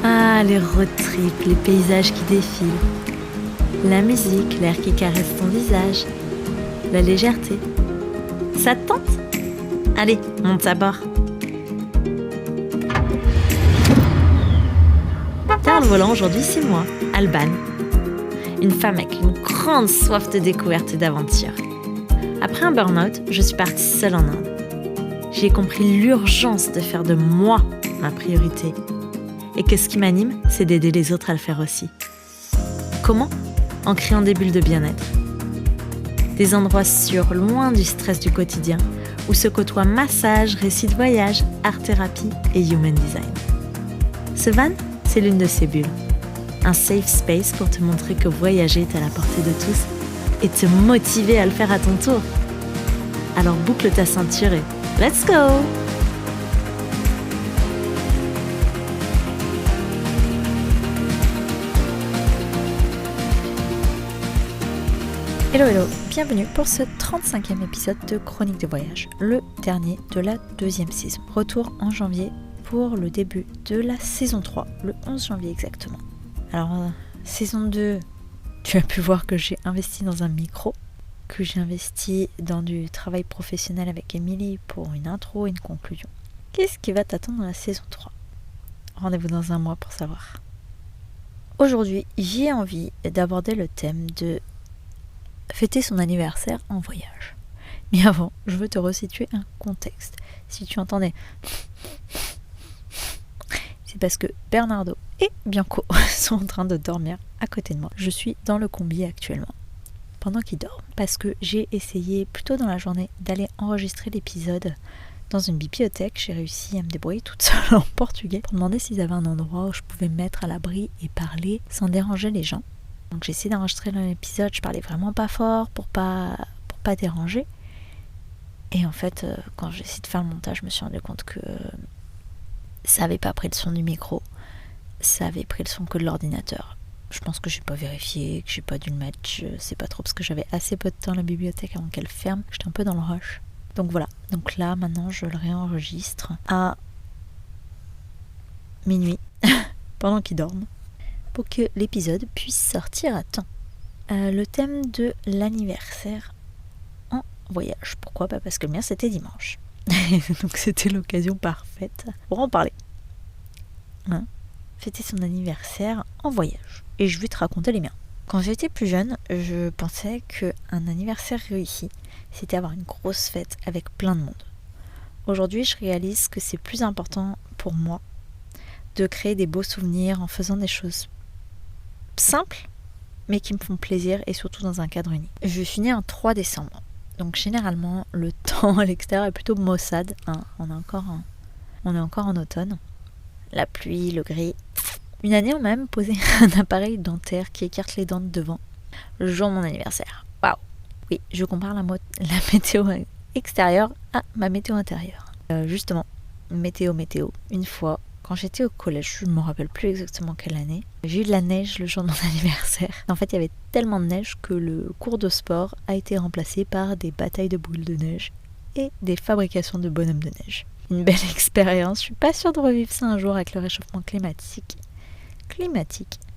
Ah, les road trips, les paysages qui défilent. La musique, l'air qui caresse ton visage. La légèreté. Ça te tente ? Allez, monte à bord. Derrière le volant, aujourd'hui, c'est moi, Alban. Une femme avec une grande soif de découverte et d'aventure. Après un burn-out, je suis partie seule en Inde. J'ai compris l'urgence de faire de moi ma priorité. Et que ce qui m'anime, c'est d'aider les autres à le faire aussi. Comment ? En créant des bulles de bien-être. Des endroits sûrs, loin du stress du quotidien, où se côtoient massage, récits de voyage, art-thérapie et human design. Ce van, c'est l'une de ces bulles. Un safe space pour te montrer que voyager est à la portée de tous et te motiver à le faire à ton tour. Alors boucle ta ceinture et let's go! Hello, bienvenue pour ce 35e épisode de Chronique de voyage, le dernier de la deuxième saison. Retour en janvier pour le début de la saison 3, le 11 janvier exactement. Alors, saison 2, tu as pu voir que j'ai investi dans un micro, que j'ai investi dans du travail professionnel avec Émilie pour une intro et une conclusion. Qu'est-ce qui va t'attendre dans la saison 3 ? Rendez-vous dans un mois pour savoir. Aujourd'hui, j'ai envie d'aborder le thème de fêter son anniversaire en voyage. Mais avant, je veux te resituer un contexte. Si tu entendais, c'est parce que Bernardo et Bianco sont en train de dormir à côté de moi. Je suis dans le combi actuellement, pendant qu'ils dorment, parce que j'ai essayé plus tôt dans la journée d'aller enregistrer l'épisode dans une bibliothèque. J'ai réussi à me débrouiller toute seule en portugais pour demander s'ils avaient un endroit où je pouvais me mettre à l'abri et parler sans déranger les gens. Donc j'ai essayé d'enregistrer l'épisode, je parlais vraiment pas fort pour pas déranger. Et en fait, quand j'ai essayé de faire le montage, je me suis rendu compte que ça avait pas pris le son du micro, ça avait pris le son que de l'ordinateur. Je pense que j'ai pas vérifié, que j'ai pas dû le mettre, je sais pas trop, parce que j'avais assez peu de temps à la bibliothèque avant qu'elle ferme, j'étais un peu dans le rush. Donc voilà, donc là maintenant je le réenregistre à minuit, pendant qu'ils dorment, pour que l'épisode puisse sortir à temps. Le thème de l'anniversaire en voyage. Pourquoi ? Parce que le mien c'était dimanche. Donc c'était l'occasion parfaite pour en parler. Fêter son anniversaire en voyage. Et je vais te raconter les miens. Quand j'étais plus jeune, je pensais qu'un anniversaire réussi, c'était avoir une grosse fête avec plein de monde. Aujourd'hui, je réalise que c'est plus important pour moi de créer des beaux souvenirs en faisant des choses simples, mais qui me font plaisir et surtout dans un cadre unique. Je suis née un 3 décembre. Donc généralement, le temps à l'extérieur est plutôt maussade. On est encore en automne. La pluie, le gris. Une année, on m'a même posé un appareil dentaire qui écarte les dents de devant le jour de mon anniversaire. Waouh! Oui, je compare la météo extérieure à ma météo intérieure. Justement, météo. Une fois, quand j'étais au collège, je ne me rappelle plus exactement quelle année, j'ai eu de la neige le jour de mon anniversaire. En fait, il y avait tellement de neige que le cours de sport a été remplacé par des batailles de boules de neige et des fabrications de bonhommes de neige. Une belle expérience. Je suis pas sûre de revivre ça un jour avec le réchauffement climatique,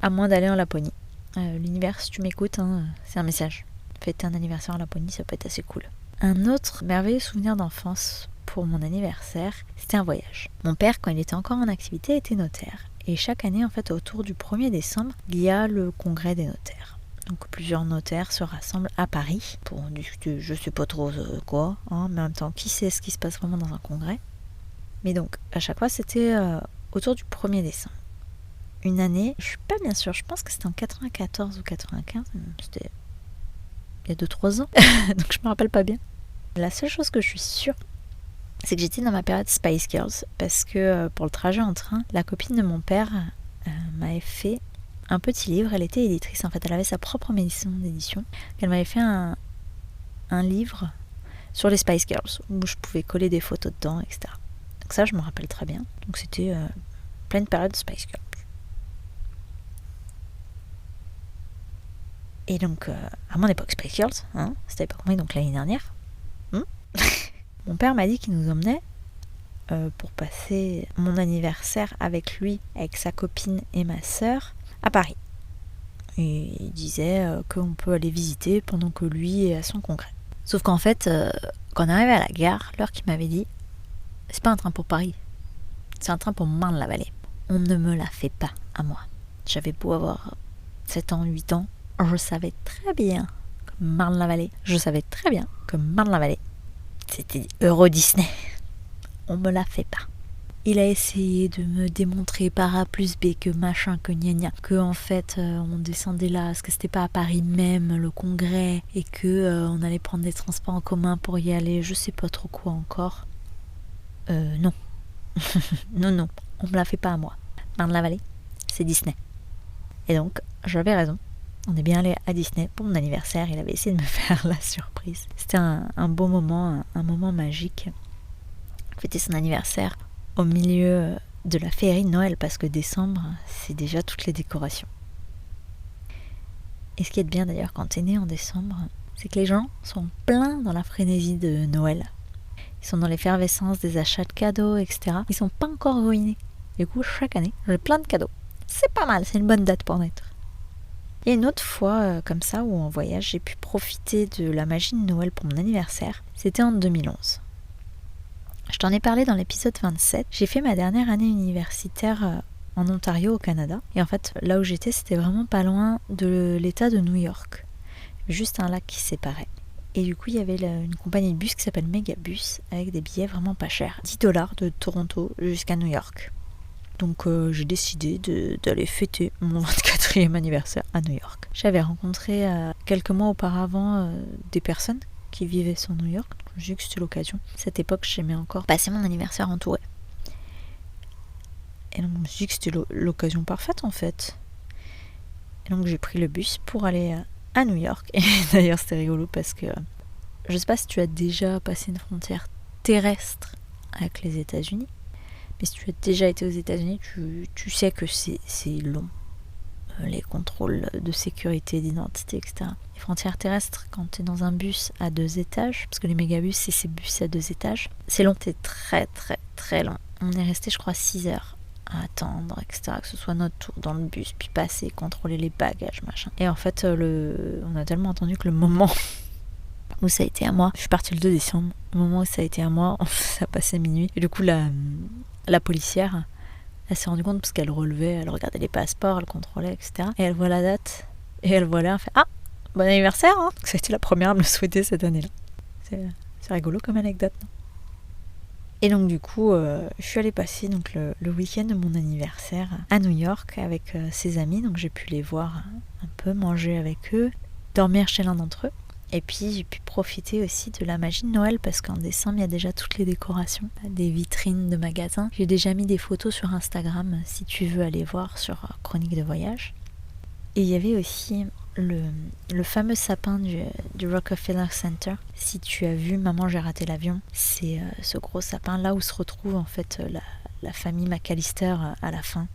à moins d'aller en Laponie. L'univers, si tu m'écoutes, c'est un message. Fêter un anniversaire en Laponie, ça peut être assez cool. Un autre merveilleux souvenir d'enfance pour mon anniversaire, c'était un voyage. Mon père, quand il était encore en activité, était notaire. Et chaque année, en fait, autour du 1er décembre, il y a le congrès des notaires. Donc plusieurs notaires se rassemblent à Paris pour discuter, je sais pas trop quoi, mais en même temps, qui sait ce qui se passe vraiment dans un congrès. Mais donc, à chaque fois, c'était autour du 1er décembre. Une année, je suis pas bien sûre, je pense que c'était en 94 ou 95, c'était il y a 2-3 ans, donc je me rappelle pas bien. La seule chose que je suis sûre, c'est que j'étais dans ma période Spice Girls, parce que pour le trajet en train, la copine de mon père m'avait fait un petit livre. Elle était éditrice, en fait, elle avait sa propre maison d'édition. Elle m'avait fait un livre sur les Spice Girls, où je pouvais coller des photos dedans, etc. Donc ça, je me rappelle très bien. Donc c'était pleine période Spice Girls. Et donc, à mon époque Spice Girls, c'était pas combien, donc l'année dernière, mon père m'a dit qu'il nous emmenait pour passer mon anniversaire avec lui, avec sa copine et ma sœur à Paris. Et il disait qu'on peut aller visiter pendant que lui est à son congrès. Sauf qu'en fait, quand on arrivait à la gare, l'heure qu'il m'avait dit, c'est pas un train pour Paris, c'est un train pour Marne-la-Vallée. On ne me la fait pas à moi. J'avais beau avoir 7 ans, 8 ans, je savais très bien que Marne-la-Vallée, c'était Euro Disney. On me la fait pas. Il a essayé de me démontrer par A plus B que machin, que gna gna, que en fait on descendait là, parce que c'était pas à Paris même le congrès, et que on allait prendre des transports en commun pour y aller, je sais pas trop quoi encore. Non. non, on me la fait pas à moi. Marne-la-Vallée, c'est Disney. Et donc, j'avais raison. On est bien allé à Disney pour mon anniversaire, il avait essayé de me faire la surprise. C'était un beau moment, un moment magique. Fêter son anniversaire au milieu de la féerie de Noël, parce que décembre, c'est déjà toutes les décorations. Et ce qui est bien d'ailleurs quand t'es né en décembre, c'est que les gens sont pleins dans la frénésie de Noël. Ils sont dans l'effervescence des achats de cadeaux, etc. Ils sont pas encore ruinés. Du coup, chaque année, j'ai plein de cadeaux. C'est pas mal, c'est une bonne date pour naître. Il y a une autre fois comme ça où en voyage, j'ai pu profiter de la magie de Noël pour mon anniversaire. C'était en 2011. Je t'en ai parlé dans l'épisode 27. J'ai fait ma dernière année universitaire en Ontario au Canada. Et en fait, là où j'étais, c'était vraiment pas loin de l'état de New York. Juste un lac qui séparait. Et du coup, il y avait une compagnie de bus qui s'appelle Megabus avec des billets vraiment pas chers. $10 de Toronto jusqu'à New York. Donc j'ai décidé d'aller fêter mon 24e anniversaire à New York. J'avais rencontré quelques mois auparavant des personnes qui vivaient sur New York. J'ai dit que c'était l'occasion. À cette époque, j'aimais encore passer mon anniversaire entouré. Et donc je me suis dit que c'était l'occasion parfaite en fait. Et donc j'ai pris le bus pour aller à New York. Et d'ailleurs c'était rigolo parce que je sais pas si tu as déjà passé une frontière terrestre avec les États-Unis. Mais si tu as déjà été aux États-Unis, tu sais que c'est long. Les contrôles de sécurité, d'identité, etc. Les frontières terrestres, quand tu es dans un bus à 2 étages, parce que les mégabus, c'est ces bus à 2 étages, c'est long, c'est très très très long. On est resté, je crois, 6 heures à attendre, etc. Que ce soit notre tour dans le bus, puis passer, contrôler les bagages, machin. Et en fait, on a tellement entendu que le moment où ça a été à moi, je suis partie le 2 décembre, au moment où ça a été à moi, ça passait minuit. Et du coup, la policière, elle s'est rendue compte parce qu'elle relevait, elle regardait les passeports, elle contrôlait, etc. Et elle voit la date, et elle voit là, elle fait « Ah, bon anniversaire hein !» Ça a été la première à me le souhaiter cette année-là. C'est rigolo comme anecdote, non? Et donc du coup, je suis allée passer donc, le week-end de mon anniversaire à New York avec ses amis. Donc j'ai pu les voir un peu, manger avec eux, dormir chez l'un d'entre eux. Et puis j'ai pu profiter aussi de la magie de Noël parce qu'en décembre il y a déjà toutes les décorations, des vitrines de magasins. J'ai déjà mis des photos sur Instagram si tu veux aller voir sur Chronique de voyage. Et il y avait aussi le fameux sapin du Rockefeller Center. Si tu as vu Maman j'ai raté l'avion, c'est ce gros sapin là où se retrouve en fait la famille McAllister à la fin.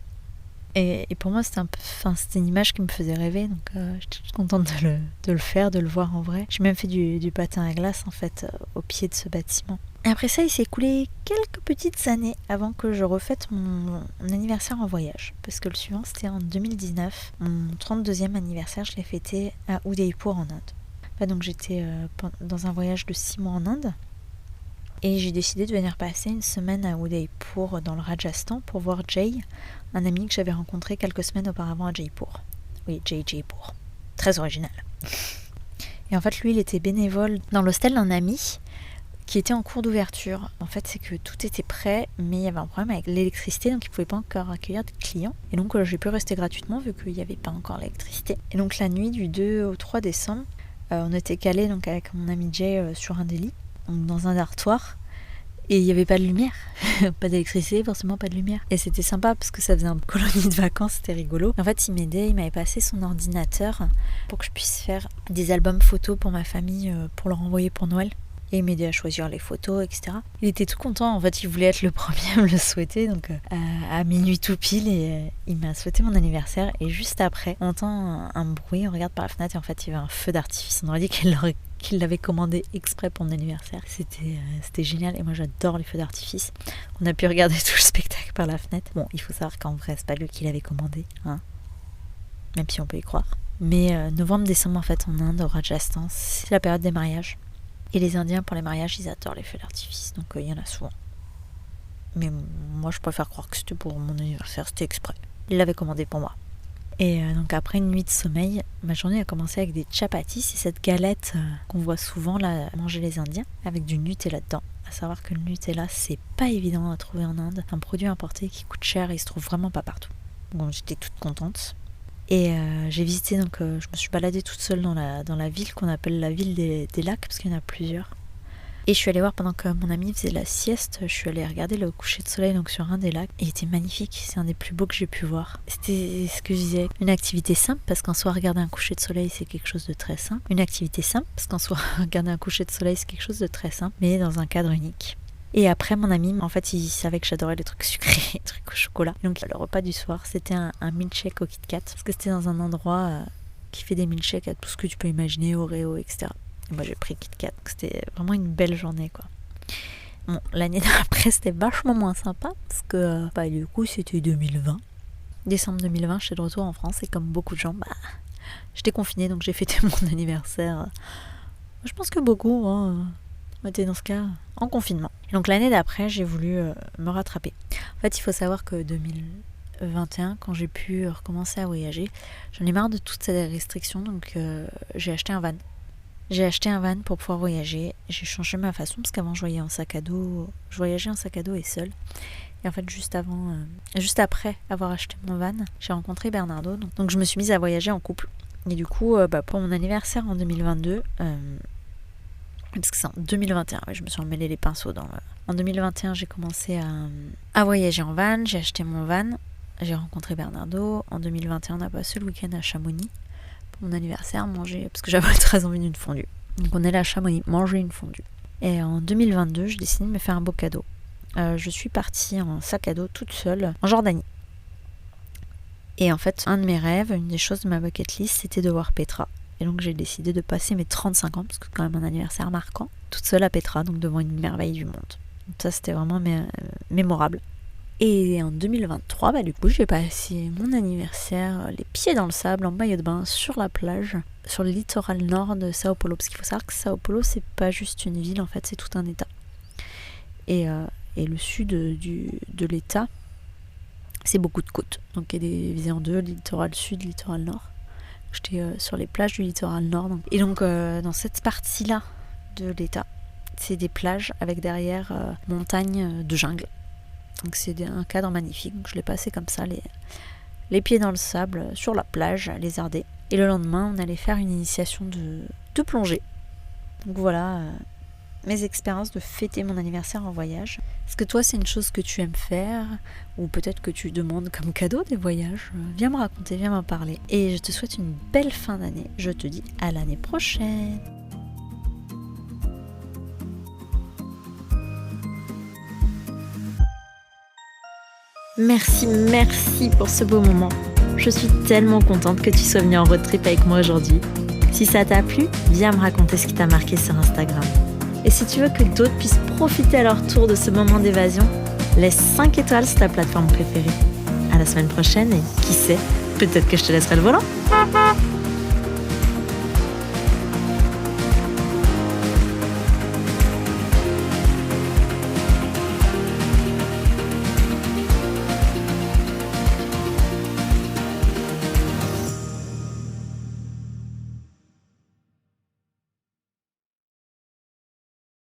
Et pour moi, c'était une image qui me faisait rêver, donc j'étais toute contente de le faire, de le voir en vrai. J'ai même fait du patin à glace, en fait, au pied de ce bâtiment. Et après ça, il s'est écoulé quelques petites années avant que je refête mon anniversaire en voyage. Parce que le suivant, c'était en 2019. Mon 32e anniversaire, je l'ai fêté à Udaipur, en Inde. Donc j'étais dans un voyage de 6 mois en Inde. Et j'ai décidé de venir passer une semaine à Udaipur dans le Rajasthan pour voir Jay, un ami que j'avais rencontré quelques semaines auparavant à Jaipur. Oui, Jaipur. Très original. Et en fait, lui, il était bénévole dans l'hostel d'un ami qui était en cours d'ouverture. En fait, c'est que tout était prêt, mais il y avait un problème avec l'électricité, donc il ne pouvait pas encore accueillir de clients. Et donc, j'ai pu rester gratuitement vu qu'il n'y avait pas encore l'électricité. Et donc, la nuit du 2 au 3 décembre, on était calés donc, avec mon ami Jay sur un des lits. Donc dans un dortoir, et il n'y avait pas de lumière, pas d'électricité, forcément pas de lumière. Et c'était sympa parce que ça faisait une colonie de vacances, c'était rigolo. En fait, il m'aidait, il m'avait passé son ordinateur pour que je puisse faire des albums photos pour ma famille, pour leur envoyer pour Noël. Et il m'aidait à choisir les photos, etc. Il était tout content, en fait, il voulait être le premier à me le souhaiter, donc à minuit tout pile, et il m'a souhaité mon anniversaire. Et juste après, on entend un bruit, on regarde par la fenêtre, et en fait, il y avait un feu d'artifice. On aurait dit qu'il qu'il l'avait commandé exprès pour mon anniversaire. C'était génial et moi j'adore les feux d'artifice. On a pu regarder tout le spectacle par la fenêtre. Bon, il faut savoir qu'en vrai c'est pas lui qui l'avait commandé, hein, même si on peut y croire. Mais novembre-décembre en fait en Inde, au Rajasthan, c'est la période des mariages. Et les Indiens pour les mariages ils adorent les feux d'artifice, donc il y en a souvent. Mais moi je préfère croire que c'était pour mon anniversaire, c'était exprès. Il l'avait commandé pour moi. Et donc après une nuit de sommeil, ma journée a commencé avec des chapatis, c'est cette galette qu'on voit souvent là manger les Indiens, avec du Nutella dedans. À savoir que le Nutella, c'est pas évident à trouver en Inde. C'est un produit importé qui coûte cher et il se trouve vraiment pas partout. Bon, j'étais toute contente. Et j'ai visité, donc je me suis baladée toute seule dans la ville qu'on appelle la ville des lacs, parce qu'il y en a plusieurs. Et je suis allée voir pendant que mon ami faisait la sieste, je suis allée regarder le coucher de soleil donc sur un des lacs. Et il était magnifique, c'est un des plus beaux que j'ai pu voir. C'était ce que je disais, une activité simple parce qu'en soi regarder un coucher de soleil c'est quelque chose de très simple. Une activité simple parce qu'en soi regarder un coucher de soleil c'est quelque chose de très simple, mais dans un cadre unique. Et après mon ami, en fait il savait que j'adorais les trucs sucrés, les trucs au chocolat. Donc le repas du soir c'était un milkshake au Kit Kat, parce que c'était dans un endroit qui fait des milkshakes à tout ce que tu peux imaginer, Oreo, etc. Et moi j'ai pris Kit Kat, donc c'était vraiment une belle journée quoi. Bon, l'année d'après c'était vachement moins sympa parce que du coup c'était 2020. Décembre 2020, j'étais de retour en France et comme beaucoup de gens, j'étais confinée donc j'ai fêté mon anniversaire. Je pense que beaucoup étaient dans ce cas en confinement. Et donc l'année d'après j'ai voulu me rattraper. En fait il faut savoir que 2021 quand j'ai pu recommencer à voyager, j'en ai marre de toutes ces restrictions donc j'ai acheté un van. J'ai acheté un van pour pouvoir voyager. J'ai changé ma façon parce qu'avant je voyageais en sac à dos et seule. Et en fait juste après avoir acheté mon van, j'ai rencontré Bernardo. Donc je me suis mise à voyager en couple. Et du coup pour mon anniversaire en 2022, parce que c'est en 2021, je me suis emmêlé les pinceaux En 2021 j'ai commencé à voyager en van, j'ai acheté mon van, j'ai rencontré Bernardo. En 2021 on a passé le week-end à Chamonix. Mon anniversaire, manger, parce que j'avais très envie d'une fondue. Donc on est allé à Chamonix, manger une fondue. Et en 2022, j'ai décidé de me faire un beau cadeau. Je suis partie en sac à dos toute seule en Jordanie. Et en fait, un de mes rêves, une des choses de ma bucket list, c'était de voir Petra. Et donc j'ai décidé de passer mes 35 ans, parce que c'est quand même un anniversaire marquant, toute seule à Petra, donc devant une merveille du monde. Donc ça, c'était vraiment mémorable. Et en 2023, du coup, j'ai passé mon anniversaire les pieds dans le sable, en maillot de bain, sur la plage, sur le littoral nord de Sao Paulo. Parce qu'il faut savoir que Sao Paulo, c'est pas juste une ville, en fait, c'est tout un état. Et le sud de l'état, c'est beaucoup de côtes. Donc il y a divisé en deux, littoral sud, littoral nord. J'étais sur les plages du littoral nord. Et donc, dans cette partie-là de l'état, c'est des plages avec derrière montagnes de jungle. Donc c'est un cadre magnifique, donc je l'ai passé comme ça, les pieds dans le sable, sur la plage, lézardée. Et le lendemain, on allait faire une initiation de plongée. Donc voilà, mes expériences de fêter mon anniversaire en voyage. Est-ce que toi, c'est une chose que tu aimes faire? Ou peut-être que tu demandes comme cadeau des voyages? Viens me raconter, viens m'en parler. Et je te souhaite une belle fin d'année. Je te dis à l'année prochaine. Merci pour ce beau moment. Je suis tellement contente que tu sois venue en road trip avec moi aujourd'hui. Si ça t'a plu, viens me raconter ce qui t'a marqué sur Instagram. Et si tu veux que d'autres puissent profiter à leur tour de ce moment d'évasion, laisse 5 étoiles sur ta plateforme préférée. À la semaine prochaine et qui sait, peut-être que je te laisserai le volant.